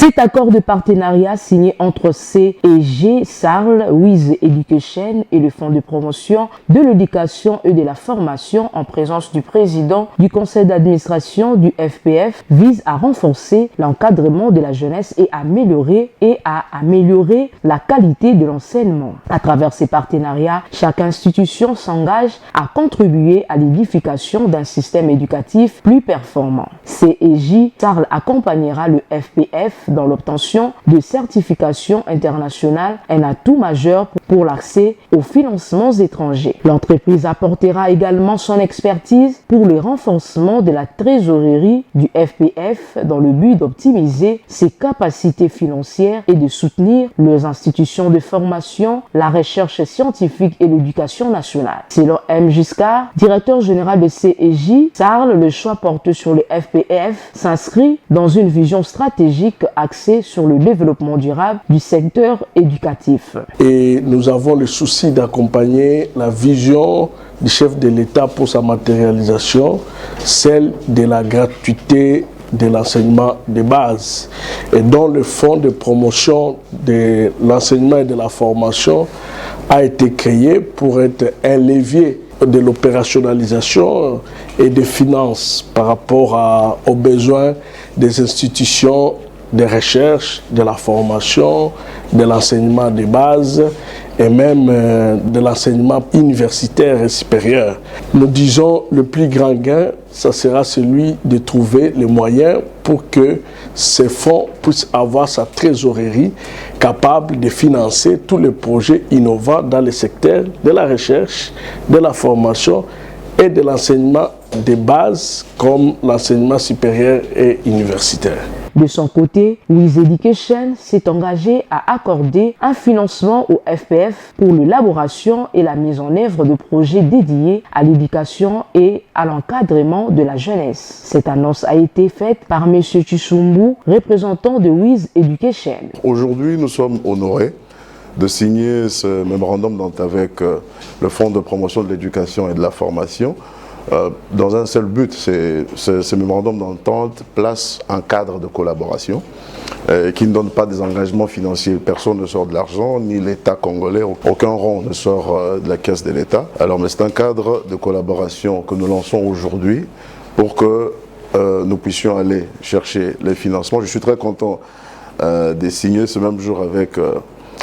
Cet accord de partenariat signé entre CEG, SARL, Wiz Education et le Fonds de promotion de l'éducation et de la formation en présence du président du conseil d'administration du FPF vise à renforcer l'encadrement de la jeunesse et à améliorer la qualité de l'enseignement. À travers ces partenariats, chaque institution s'engage à contribuer à l'édification d'un système éducatif plus performant. CEJ SARL accompagnera le FPF dans l'obtention de certifications internationales, un atout majeur pour l'accès aux financements étrangers. L'entreprise apportera également son expertise pour le renforcement de la trésorerie du FPF dans le but d'optimiser ses capacités financières et de soutenir leurs institutions de formation, la recherche scientifique et l'éducation nationale. Selon M. Giscard, directeur général de CEJ SARL, le choix porté sur le FPF s'inscrit dans une vision stratégique axée sur le développement durable du secteur éducatif. Et nous avons le souci d'accompagner la vision du chef de l'État pour sa matérialisation, celle de la gratuité de l'enseignement de base, et dont le fonds de promotion de l'enseignement et de la formation a été créé pour être un levier de l'opérationnalisation et des finances par rapport aux besoins des institutions de recherche, de la formation, de l'enseignement de base et même de l'enseignement universitaire et supérieur. Nous disons le plus grand gain, ça sera celui de trouver les moyens pour que ces fonds puissent avoir sa trésorerie capable de financer tous les projets innovants dans le secteur de la recherche, de la formation et de l'enseignement de base comme l'enseignement supérieur et universitaire. De son côté, Wiz Education s'est engagé à accorder un financement au FPF pour l'élaboration et la mise en œuvre de projets dédiés à l'éducation et à l'encadrement de la jeunesse. Cette annonce a été faite par M. Chusumbu, représentant de Wiz Education. Aujourd'hui, nous sommes honorés de signer ce mémorandum d'entente avec le Fonds de promotion de l'éducation et de la formation. Dans un seul but, ce mémorandum d'entente place un cadre de collaboration qui ne donne pas des engagements financiers. Personne ne sort de l'argent, ni l'État congolais, aucun rond ne sort de la caisse de l'État. Alors, mais c'est un cadre de collaboration que nous lançons aujourd'hui pour que nous puissions aller chercher les financements. Je suis très content de signer ce même jour avec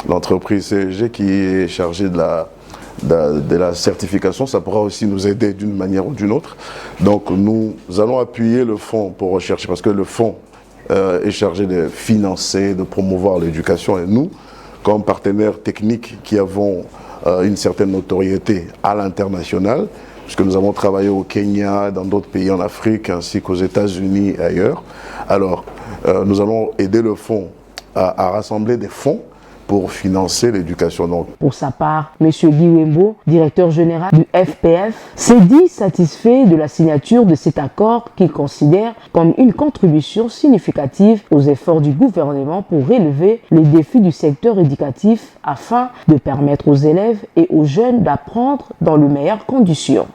l'entreprise CEG qui est chargée de la certification. Ça pourra aussi nous aider d'une manière ou d'une autre. Donc nous allons appuyer le fonds pour rechercher, parce que le fonds est chargé de financer, de promouvoir l'éducation, et nous, comme partenaires techniques qui avons une certaine notoriété à l'international, puisque nous avons travaillé au Kenya, dans d'autres pays en Afrique, ainsi qu'aux États-Unis et ailleurs. Alors, nous allons aider le fonds à rassembler des fonds pour financer l'éducation. Pour sa part, M. Guy Wembo, directeur général du FPF, s'est dit satisfait de la signature de cet accord qu'il considère comme une contribution significative aux efforts du gouvernement pour relever les défis du secteur éducatif afin de permettre aux élèves et aux jeunes d'apprendre dans les meilleures conditions.